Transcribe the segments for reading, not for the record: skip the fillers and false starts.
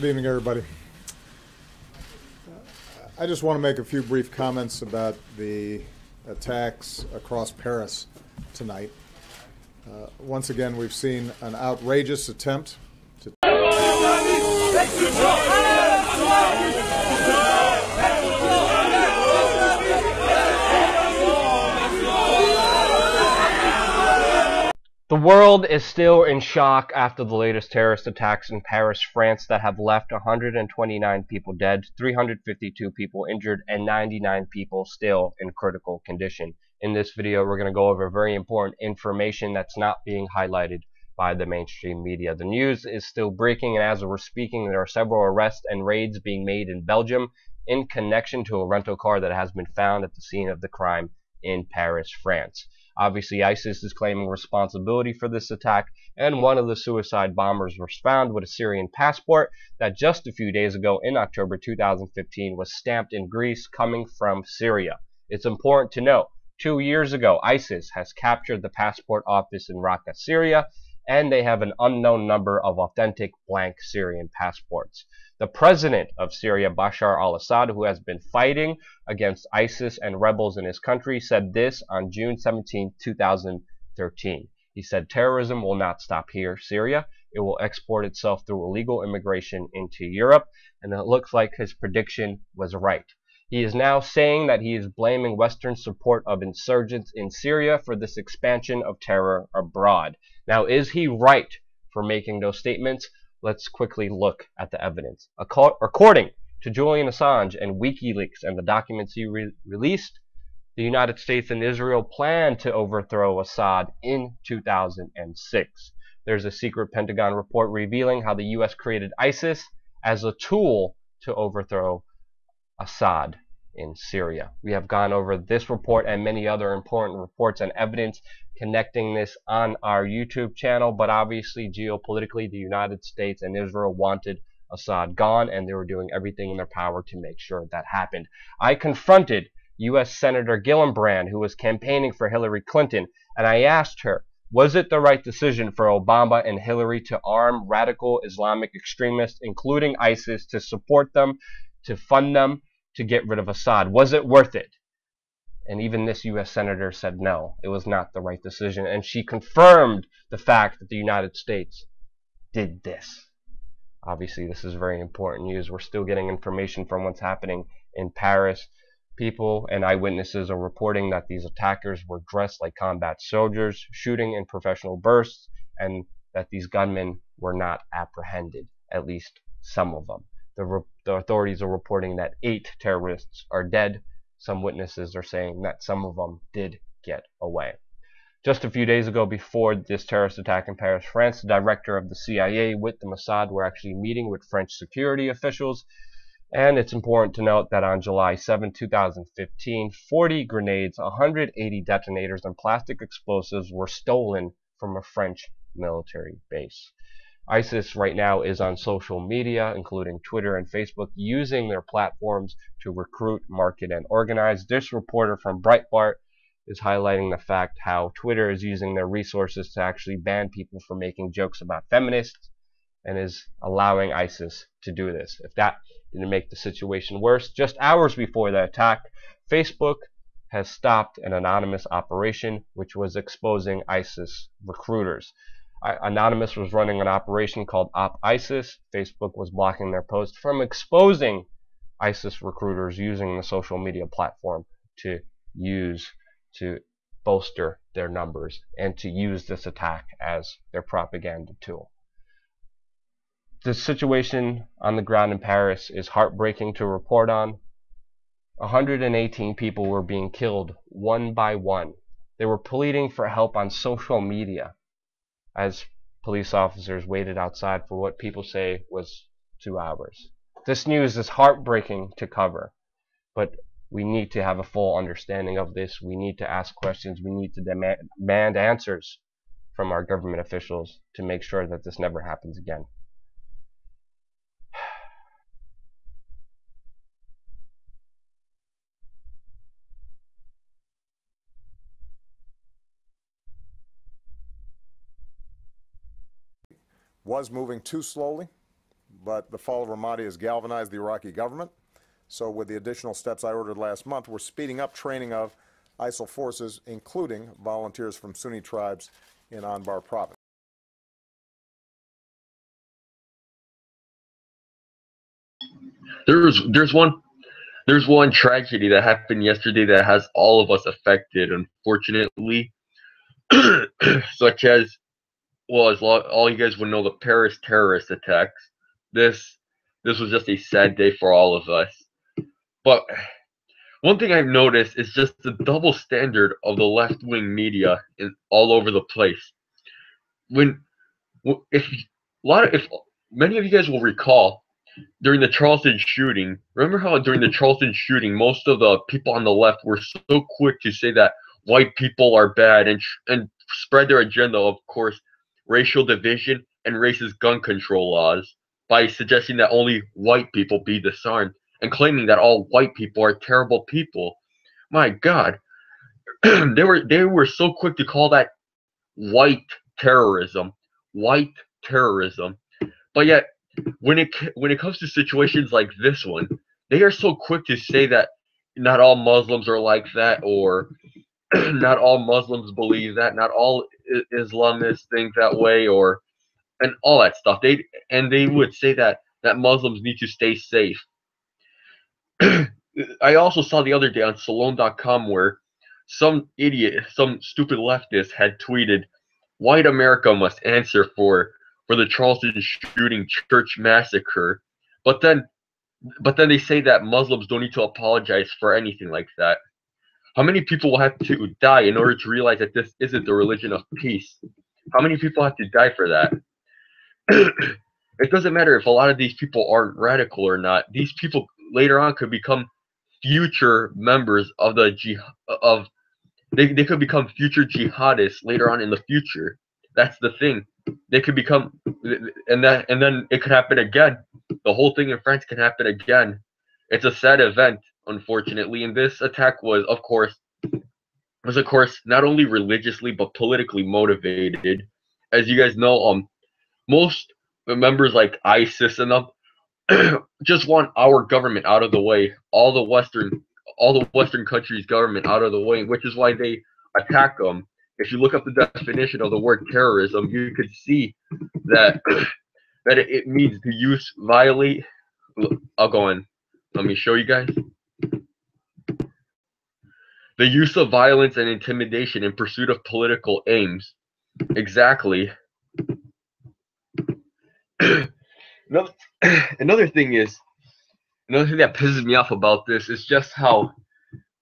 Good evening, everybody. I just want to make a few brief comments about the attacks across Paris tonight. Once again, we've seen an outrageous attempt to The world is still in shock after the latest terrorist attacks in Paris, France that have left 129 people dead, 352 people injured, and 99 people still in critical condition. In this video, we're going to go over very important information that's not being highlighted by the mainstream media. The news is still breaking, and as we're speaking, there are several arrests and raids being made in Belgium in connection to a rental car that has been found at the scene of the crime in Paris, France. Obviously, ISIS is claiming responsibility for this attack, and one of the suicide bombers was found with a Syrian passport that just a few days ago in October 2015 was stamped in Greece coming from Syria. It's important to note, 2 years ago, ISIS has captured the passport office in Raqqa, Syria, and they have an unknown number of authentic blank Syrian passports. The president of Syria, Bashar al-Assad, who has been fighting against ISIS and rebels in his country, said this on June 17, 2013. He said, "Terrorism will not stop here, Syria. It will export itself through illegal immigration into Europe," and it looks like his prediction was right. He is now saying that he is blaming Western support of insurgents in Syria for this expansion of terror abroad. Now, is he right for making those statements? Let's quickly look at the evidence. According to Julian Assange and WikiLeaks and the documents he released, the United States and Israel planned to overthrow Assad in 2006. There's a secret Pentagon report revealing how the U.S. created ISIS as a tool to overthrow Assad in Syria. We have gone over this report and many other important reports and evidence connecting this on our YouTube channel, but obviously geopolitically the United States and Israel wanted Assad gone, and they were doing everything in their power to make sure that happened. I confronted U.S. Senator Gillibrand, who was campaigning for Hillary Clinton, and I asked her, was it the right decision for Obama and Hillary to arm radical Islamic extremists, including ISIS, to support them, to fund them, to get rid of Assad? Was it worth it? And even this U.S. Senator said no, it was not the right decision. And she confirmed the fact that the United States did this. Obviously, this is very important news. We're still getting information from what's happening in Paris. People and eyewitnesses are reporting that these attackers were dressed like combat soldiers, shooting in professional bursts, and that these gunmen were not apprehended, at least some of them. The authorities are reporting that 8 terrorists are dead. Some witnesses are saying that some of them did get away. Just a few days ago, before this terrorist attack in Paris, France, the director of the CIA with the Mossad were actually meeting with French security officials. And it's important to note that on July 7, 2015, 40 grenades, 180 detonators, and plastic explosives were stolen from a French military base. ISIS right now is on social media, including Twitter and Facebook, using their platforms to recruit, market, and organize. This reporter from Breitbart is highlighting the fact how Twitter is using their resources to actually ban people from making jokes about feminists, and is allowing ISIS to do this. If that didn't make the situation worse, just hours before the attack, Facebook has stopped an anonymous operation which was exposing ISIS recruiters. Anonymous was running an operation called Op ISIS. Facebook was blocking their posts from exposing ISIS recruiters using the social media platform to use to bolster their numbers and to use this attack as their propaganda tool. The situation on the ground in Paris is heartbreaking to report on. 118 people were being killed one by one. They were pleading for help on social media as police officers waited outside for what people say was 2 hours. This news is heartbreaking to cover, but we need to have a full understanding of this. We need to ask questions. We need to demand answers from our government officials to make sure that this never happens again. was moving too slowly, but the fall of Ramadi has galvanized the Iraqi government. So with the additional steps I ordered last month, we're speeding up training of ISIL forces, including volunteers from Sunni tribes in Anbar province. There's one tragedy that happened yesterday that has all of us affected, unfortunately. Such as, well, all you guys would know, the Paris terrorist attacks. This was just a sad day for all of us. But one thing I've noticed is just the double standard of the left-wing media all over the place. If many of you guys will recall, during the Charleston shooting, remember how during the Charleston shooting, most of the people on the left were so quick to say that white people are bad and spread their agenda of course, racial division and racist gun control laws by suggesting that only white people be disarmed and claiming that all white people are terrible people. My God, they were so quick to call that white terrorism, but yet when it comes to situations like this one, they are so quick to say that not all Muslims are like that, or not all Muslims believe that, not all Islamists think that way, and all that stuff. They would say that Muslims need to stay safe. I also saw the other day on Salon.com where some idiot, some stupid leftist had tweeted, "White America must answer for the Charleston shooting church massacre," but then they say that Muslims don't need to apologize for anything like that. How many people will have to die in order to realize that this isn't the religion of peace? How many people have to die for that? It doesn't matter if a lot of these people aren't radical or not. These people later on could become future members of they could become future jihadists later on in the future. That's the thing. They could become, and then it could happen again. The whole thing in France can happen again. It's a sad event, unfortunately, and this attack was of course not only religiously but politically motivated. As you guys know, most members like ISIS and them just want our government out of the way, all the Western countries' government out of the way, which is why they attack them. If you look up the definition of the word terrorism, you could see that it means to violate. I'll go on. Let me show you guys. The use of violence and intimidation in pursuit of political aims. Exactly. Another thing that pisses me off about this is just how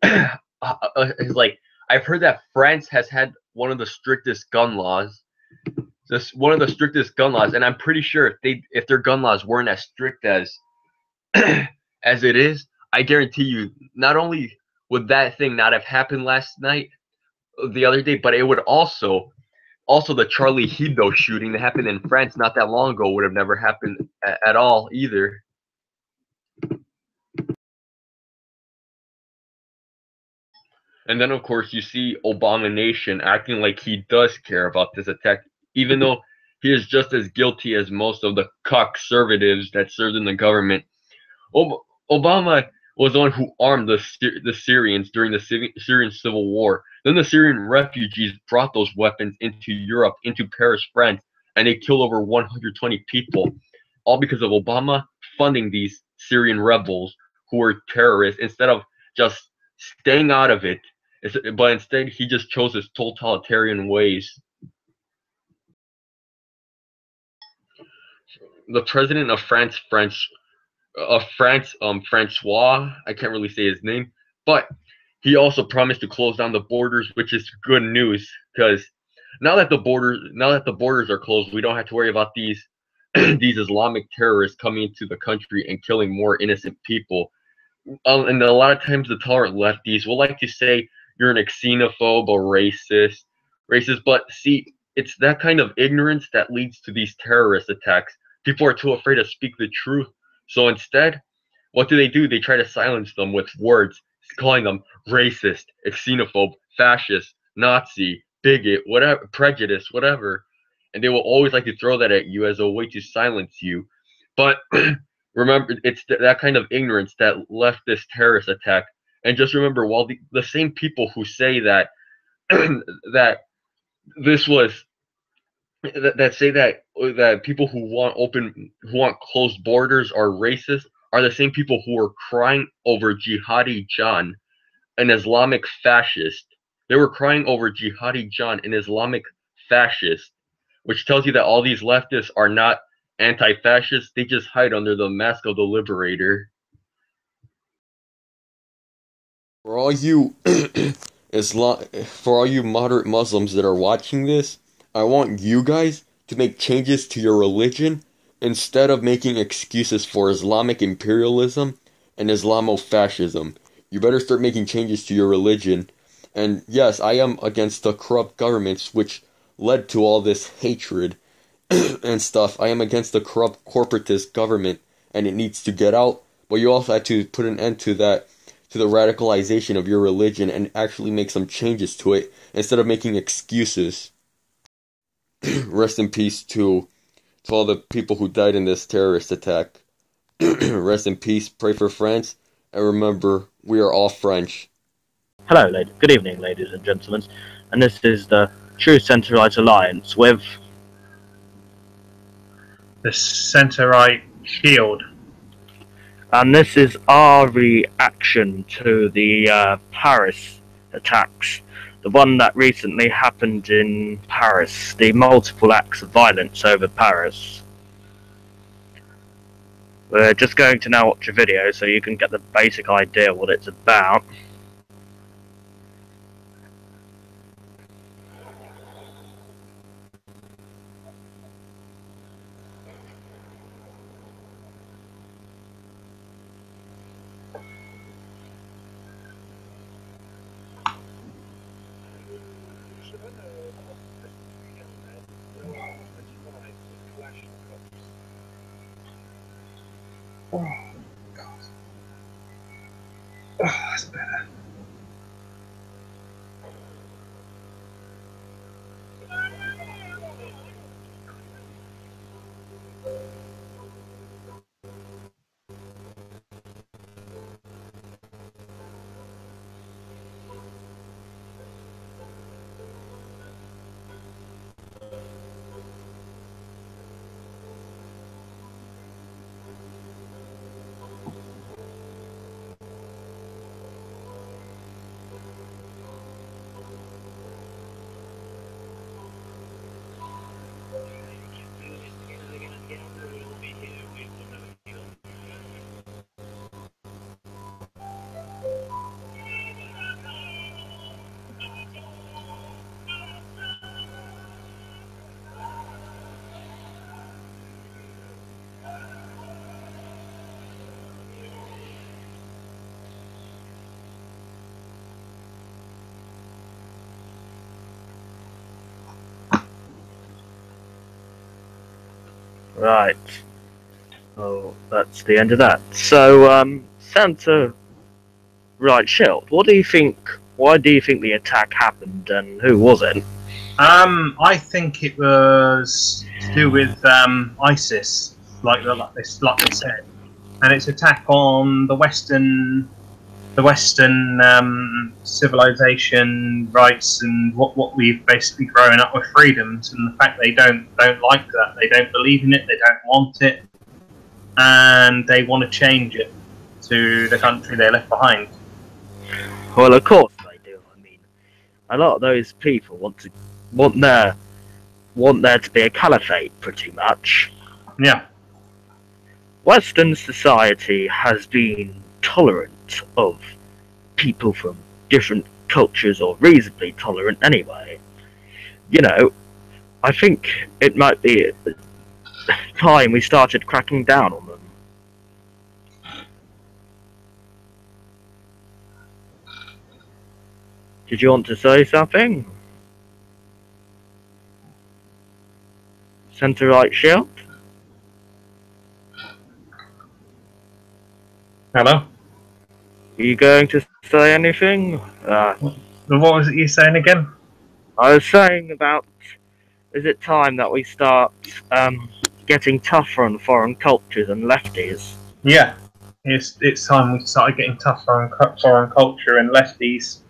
it's like, I've heard that France has had one of the strictest gun laws. And I'm pretty sure if their gun laws weren't as strict as as it is, I guarantee you, not only would that thing not have happened the other day, but it would also the Charlie Hebdo shooting that happened in France not that long ago would have never happened at all either. And then, of course, you see Obama Nation acting like he does care about this attack, even though he is just as guilty as most of the conservatives that served in the government. Obama was the one who armed the Syrians during the Syrian civil war. Then the Syrian refugees brought those weapons into Europe, into Paris, France, and they killed over 120 people, all because of Obama funding these Syrian rebels who were terrorists instead of just staying out of it. But instead, he just chose his totalitarian ways. The president of France, Francois, I can't really say his name, but he also promised to close down the borders, which is good news, because now that the borders are closed, we don't have to worry about these these Islamic terrorists coming into the country and killing more innocent people. And a lot of times the tolerant lefties will like to say you're a xenophobe or racist, but see, it's that kind of ignorance that leads to these terrorist attacks. People are too afraid to speak the truth. So instead, what do? They try to silence them with words, calling them racist, xenophobe, fascist, Nazi, bigot, whatever, prejudice, whatever. And they will always like to throw that at you as a way to silence you. But remember, it's that kind of ignorance that left this terrorist attack. And just remember, while the same people who say that that this was that say that people who want closed borders are racist are the same people who are crying over Jihadi John, an Islamic fascist. They were crying over Jihadi John, an Islamic fascist, which tells you that all these leftists are not anti-fascist. They just hide under the mask of the liberator. For all you for all you moderate Muslims that are watching this, I want you guys to make changes to your religion instead of making excuses for Islamic imperialism and Islamofascism. You better start making changes to your religion. And yes, I am against the corrupt governments which led to all this hatred and stuff. I am against the corrupt corporatist government, and it needs to get out. But you also have to put an end to that, to the radicalization of your religion, and actually make some changes to it instead of making excuses. Rest in peace to all the people who died in this terrorist attack. Rest in peace, pray for France, and remember, we are all French. Hello, good evening, ladies and gentlemen, and this is the True Centre-Right Alliance with the Centre-Right Shield. And this is our reaction to the Paris attacks. The one that recently happened in Paris. The multiple acts of violence over Paris. We're just going to now watch a video so you can get the basic idea what it's about. Oh, God. Oh, that's better. Right. Oh, that's the end of that. So, Centre-Right Shield, what do you think? Why do you think the attack happened, and who was it? I think it was to do with ISIS, like they said, and its attack on the Western civilization, rights, and what we've basically grown up with freedoms, and the fact they don't like that, they don't believe in it, they don't want it, and they want to change it to the country they left behind. Well, of course they do. I mean, a lot of those people want there to be a caliphate, pretty much. Yeah. Western society has been tolerant of people from different cultures, or reasonably tolerant anyway. You know, I think it might be time we started cracking down on them. Did you want to say something? Centre-Right Shield? Hello? Are you going to say anything? What was it you were saying again? I was saying about, is it time that we start getting tougher on foreign cultures and lefties. Yeah, it's time we started getting tougher on foreign culture and lefties,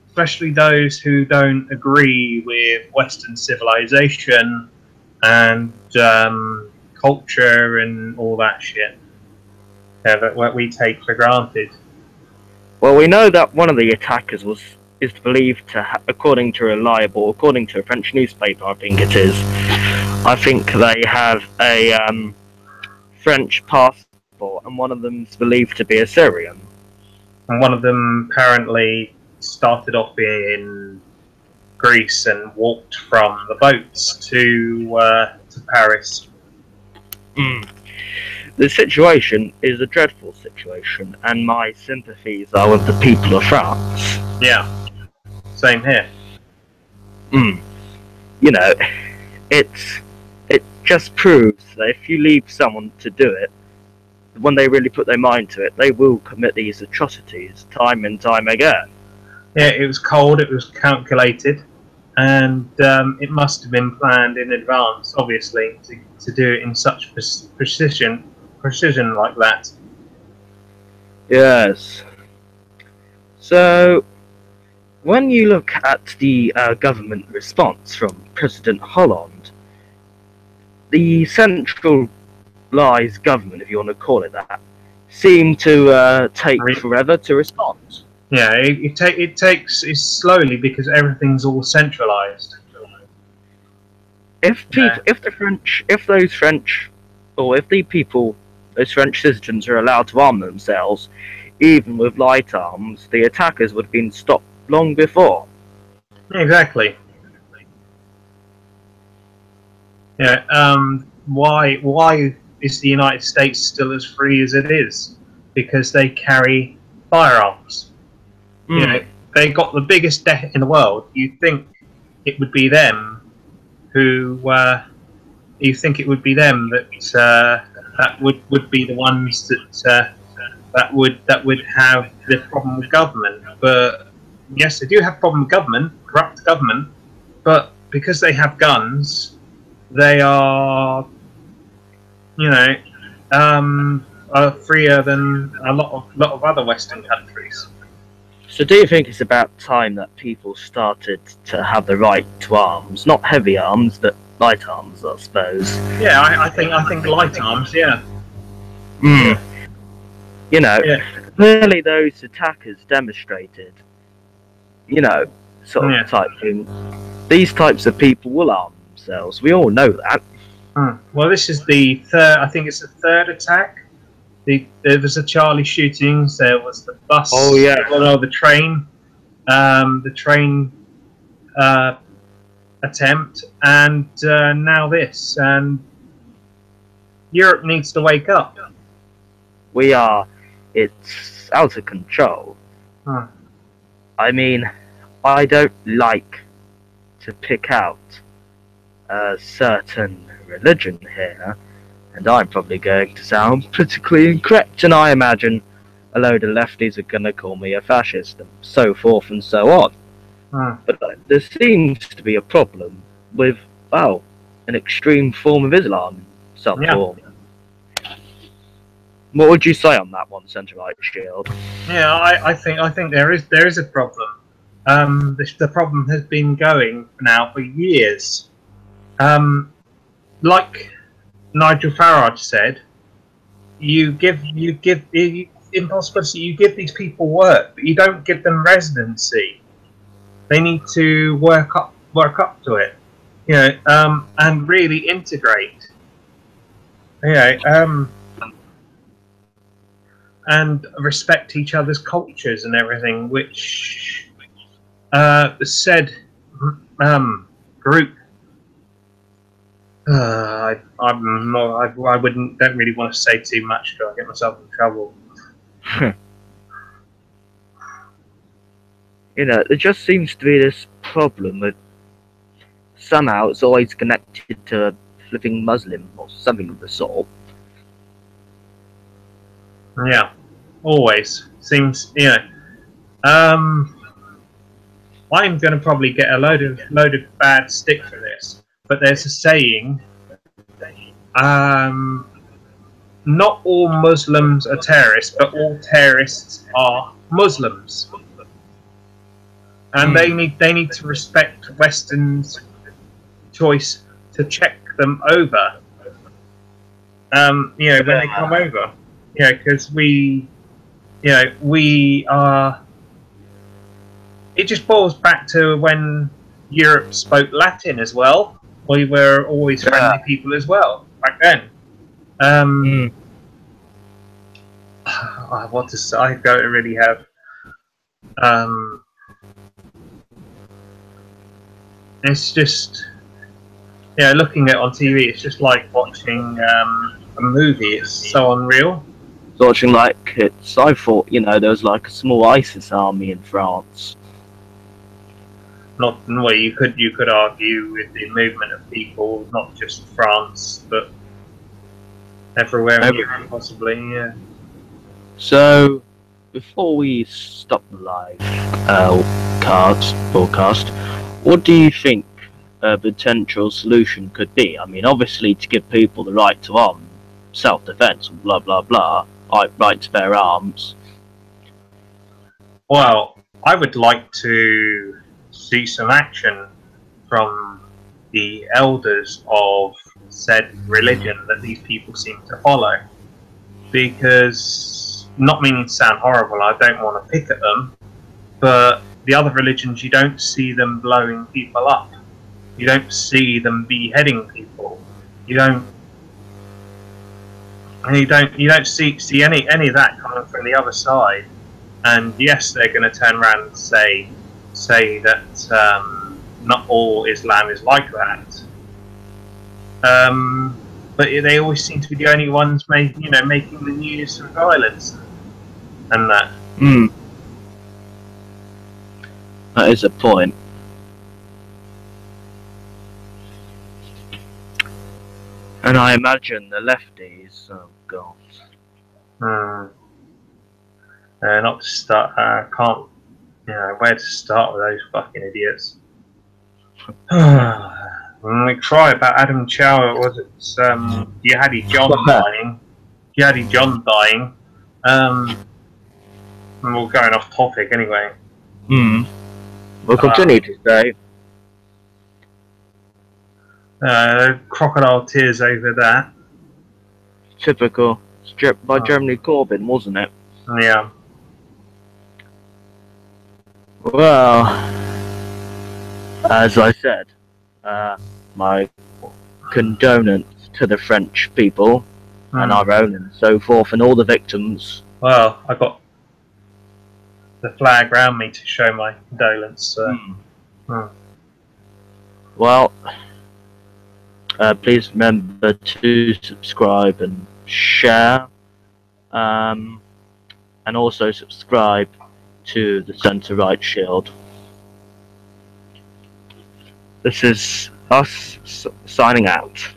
especially those who don't agree with Western civilization and culture and all that shit. That what we take for granted. Well, we know that one of the attackers is believed to, according to a French newspaper, I think it is. I think they have a French passport, and one of them's believed to be a Syrian. And one of them apparently started off in Greece and walked from the boats to Paris. Mm. The situation is a dreadful situation, and my sympathies are with the people of France. Yeah, same here. Mm. You know, it just proves that if you leave someone to do it, when they really put their mind to it, they will commit these atrocities time and time again. Yeah, it was cold, it was calculated, and it must have been planned in advance, obviously, to do it in such precision like that. Yes. So, when you look at the government response from President Hollande, the centralised government, if you want to call it that, seemed to take forever to respond. Yeah, it takes slowly because everything's all centralised. If those French citizens are allowed to arm themselves, even with light arms, the attackers would have been stopped long before. Exactly. Yeah. Why is the United States still as free as it is? Because they carry firearms. Mm. You know, they got the biggest debt in the world. You'd think it would be them who. You think it would be them that would be the ones that would have the problem with government. But yes, they do have a problem with government, corrupt government. But because they have guns, they are, are freer than a lot of other Western countries. So do you think it's about time that people started to have the right to arms? Not heavy arms, but light arms, I suppose. Yeah, I think light arms, yeah. Mm. You know, clearly those attackers demonstrated, type thing. These types of people will arm themselves. We all know that. Well, this is the third, I think it's the third attack. There was the Charlie shootings, there was the bus, the train attempt, and now this. And Europe needs to wake up. It's out of control. I mean, I don't like to pick out a certain religion here, and I'm probably going to sound politically incorrect, and I imagine a load of lefties are going to call me a fascist, and so forth and so on. But there seems to be a problem with, an extreme form of Islam in some form. What would you say on that one, Centre-Right Shield? Yeah, I think there is a problem. The problem has been going now for years. Like Nigel Farage said, you give impossibility. You give these people work, but you don't give them residency. They need to work up to it, and really integrate. And respect each other's cultures and everything, which the said group. Don't really want to say too much because I get myself in trouble. There just seems to be this problem that somehow it's always connected to a flipping Muslim or something of the sort. Yeah, always seems. I'm going to probably get a load of bad stick for this, but there's a saying not all Muslims are terrorists, but all terrorists are Muslims, and they need to respect Western's choice to check them over. When they come over, because we are. It just boils back to when Europe spoke Latin as well. We were always friendly people as well back then. What to say? I don't really have. It's just, looking at it on TV, it's just like watching a movie. It's so unreal. Watching I thought, there was like a small ISIS army in France. Not well. You could argue with the movement of people, not just France, but everywhere in Europe, possibly. Yeah. So, before we stop the live broadcast, what do you think a potential solution could be? I mean, obviously, to give people the right to arm, self-defense, blah blah blah, right to bear arms. Well, I would like to see some action from the elders of said religion that these people seem to follow, because, not meaning to sound horrible, I don't want to pick at them, but the other religions, you don't see them blowing people up, you don't see them beheading people, you don't see any of that coming from the other side. And yes, they're going to turn around and say that not all Islam is like that. But they always seem to be the only ones making the news for violence and that. That is a point. And I imagine the lefties. Oh God. Not to start. Can't. Where to start with those fucking idiots. We cry about Adam Chow. Was it Jihadi John dying? Jihadi John dying. We're going off topic anyway. We'll continue to say. Crocodile tears over that. Typical. Stripped by Jeremy Corbyn, wasn't it? Yeah. Well, as I said, my condolences to the French people and our own and so forth, and all the victims. Well, I got the flag round me to show my condolence. Well, please remember to subscribe and share, and also subscribe to the Centre Right Shield. This is us signing out.